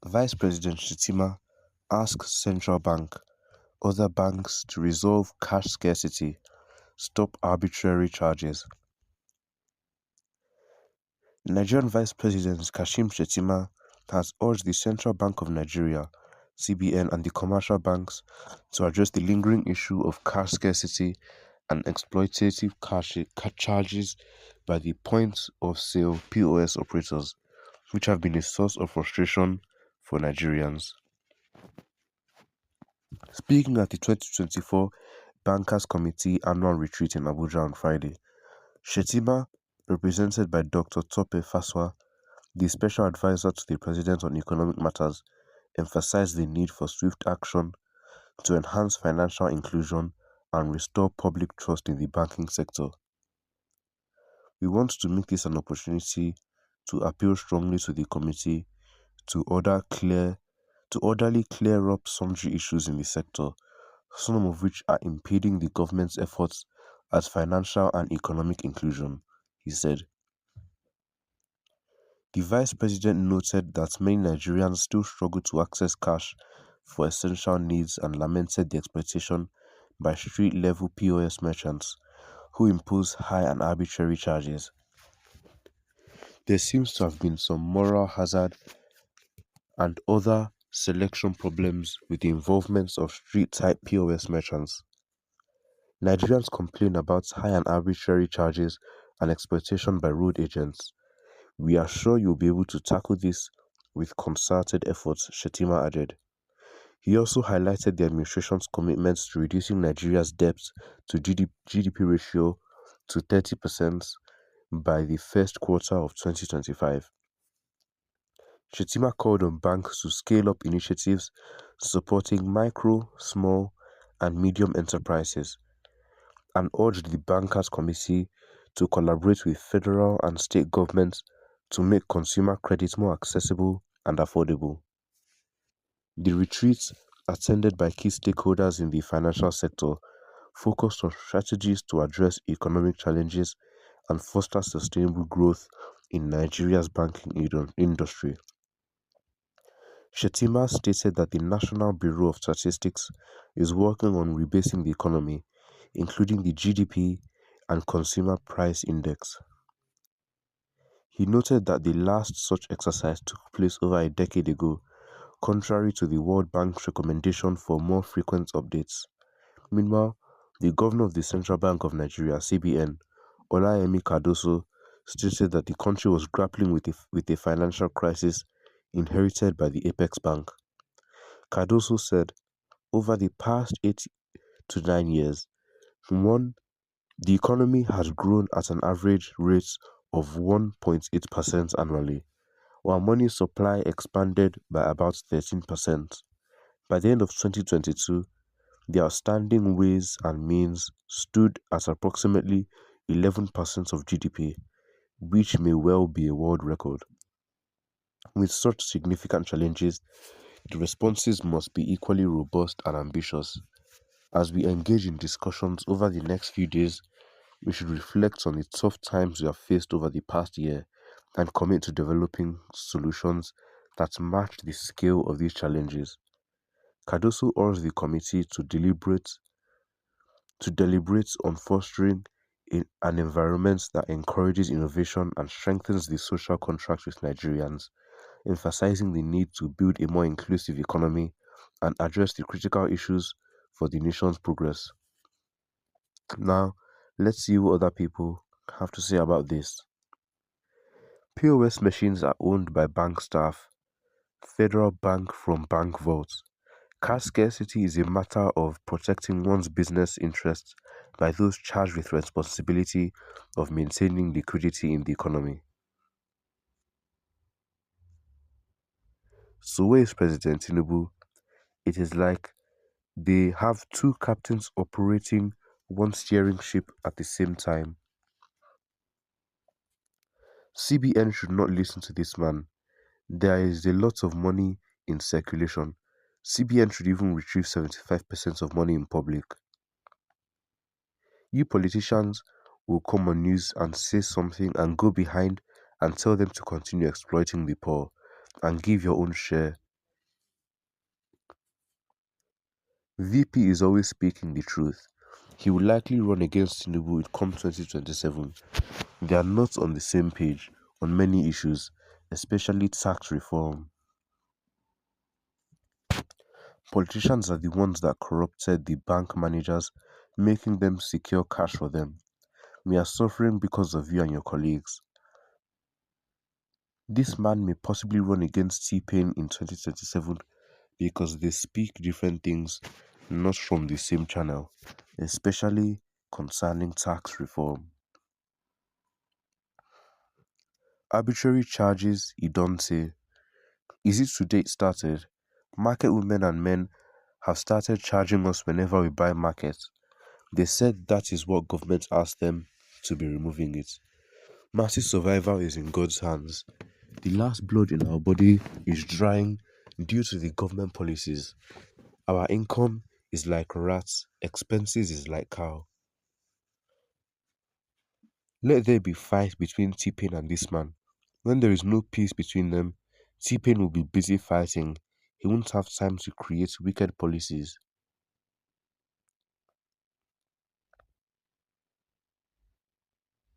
Vice President Shettima asks central bank, other banks to resolve cash scarcity, stop arbitrary charges. Nigerian Vice President Kashim Shettima has urged the Central Bank of Nigeria (CBN) and the commercial banks to address the lingering issue of cash scarcity and exploitative cash charges by the point-of-sale (POS) operators, which have been a source of frustration for Nigerians. Speaking at the 2024 Bankers Committee annual retreat in Abuja on Friday, Shettima, represented by Dr. Tope Faswa, the special advisor to the president on economic matters, emphasized the need for swift action to enhance financial inclusion and restore public trust in the banking sector. We want to make this an opportunity to appeal strongly to the committee to orderly clear up sundry issues in the sector, some of which are impeding the government's efforts at financial and economic inclusion, he said. The vice president noted that many Nigerians still struggle to access cash for essential needs and lamented the exploitation by street-level POS merchants who impose high and arbitrary charges. There seems to have been some moral hazard and other selection problems with the involvement of street-type POS merchants. Nigerians complain about high and arbitrary charges and exploitation by road agents. We are sure you'll be able to tackle this with concerted efforts, Shettima added. He also highlighted the administration's commitments to reducing Nigeria's debt to GDP ratio to 30% by the first quarter of 2025. Shettima called on banks to scale up initiatives supporting micro, small, and medium enterprises and urged the Bankers Committee to collaborate with federal and state governments to make consumer credit more accessible and affordable. The retreat, attended by key stakeholders in the financial sector, focused on strategies to address economic challenges and foster sustainable growth in Nigeria's banking industry. Shettima stated that the National Bureau of Statistics is working on rebasing the economy, including the GDP and Consumer Price Index. He noted that the last such exercise took place over a decade ago, contrary to the World Bank's recommendation for more frequent updates. Meanwhile, the governor of the Central Bank of Nigeria (CBN), Olayemi Cardoso, stated that the country was grappling with a financial crisis inherited by the Apex Bank. Cardoso said, over the past 8 to 9 years, 1. The economy has grown at an average rate of 1.8% annually, while money supply expanded by about 13%. By the end of 2022, the outstanding ways and means stood at approximately 11% of GDP, which may well be a world record. With such significant challenges, the responses must be equally robust and ambitious. As we engage in discussions over the next few days, we should reflect on the tough times we have faced over the past year and commit to developing solutions that match the scale of these challenges. Cardoso urged the committee to deliberate on fostering an environment that encourages innovation and strengthens the social contract with Nigerians, emphasizing the need to build a more inclusive economy and address the critical issues for the nation's progress. Now, let's see what other people have to say about this. POS machines are owned by bank staff, Federal Bank from bank vaults. Cash scarcity is a matter of protecting one's business interests by those charged with responsibility of maintaining liquidity in the economy. So where is President Tinubu? It is like they have two captains operating one steering ship at the same time. CBN should not listen to this man. There is a lot of money in circulation. CBN should even retrieve 75% of money in public. You politicians will come on news and say something and go behind and tell them to continue exploiting the poor and give your own share VP is always speaking the truth. He will likely run against Tinubu come 2027. They are not on the same page on many issues, especially tax reform. Politicians are the ones that corrupted the bank managers, making them secure cash for them. We are suffering because of you and your colleagues. This man may possibly run against T-Pain in 2027 because they speak different things, not from the same channel, especially concerning tax reform. Arbitrary charges, you don't say. Is it today it started? Market women and men have started charging us whenever we buy market. They said that is what government asked them to be removing it. Massive survival is in God's hands. The last blood in our body is drying due to the government policies. Our income is like rats, expenses is like cow. Let there be fight between T-Pain and this man. When there is no peace between them, T-Pain will be busy fighting. He won't have time to create wicked policies.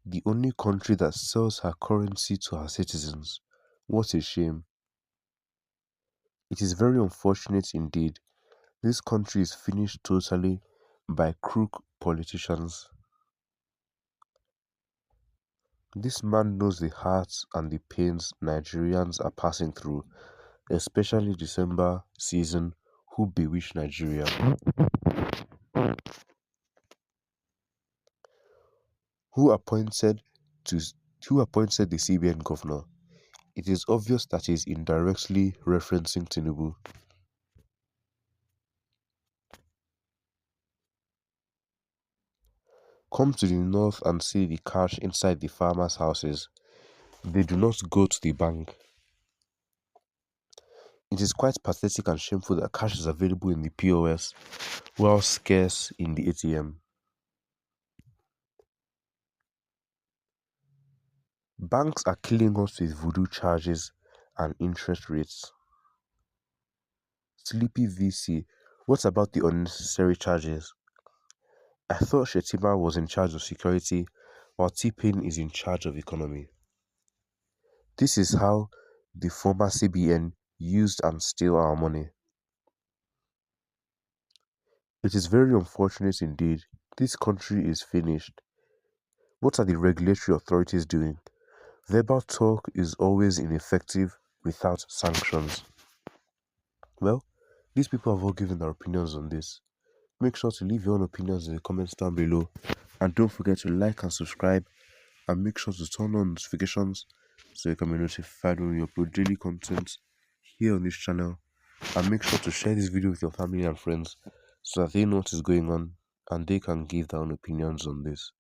The only country that sells her currency to her citizens. What a shame. It is very unfortunate indeed. This country is finished totally by crook politicians. This man knows the hearts and the pains Nigerians are passing through, especially December season. Who bewitched Nigeria? Who appointed to who appointed the CBN governor? It is obvious that he is indirectly referencing Tinubu. Come to the north and see the cash inside the farmers' houses. They do not go to the bank. It is quite pathetic and shameful that cash is available in the POS while scarce in the ATM. Banks are killing us with voodoo charges and interest rates. Sleepy VC, what about the unnecessary charges? I thought Shettima was in charge of security while T-Pain is in charge of economy. This is how the former CBN used and steal our money. It is very unfortunate indeed. This country is finished. What are the regulatory authorities doing? Verbal talk is always ineffective without sanctions. Well, these people have all given their opinions on this. Make sure to leave your own opinions in the comments down below. And don't forget to like and subscribe. And make sure to turn on notifications so you can be notified when we upload daily content here on this channel. And make sure to share this video with your family and friends so that they know what is going on and they can give their own opinions on this.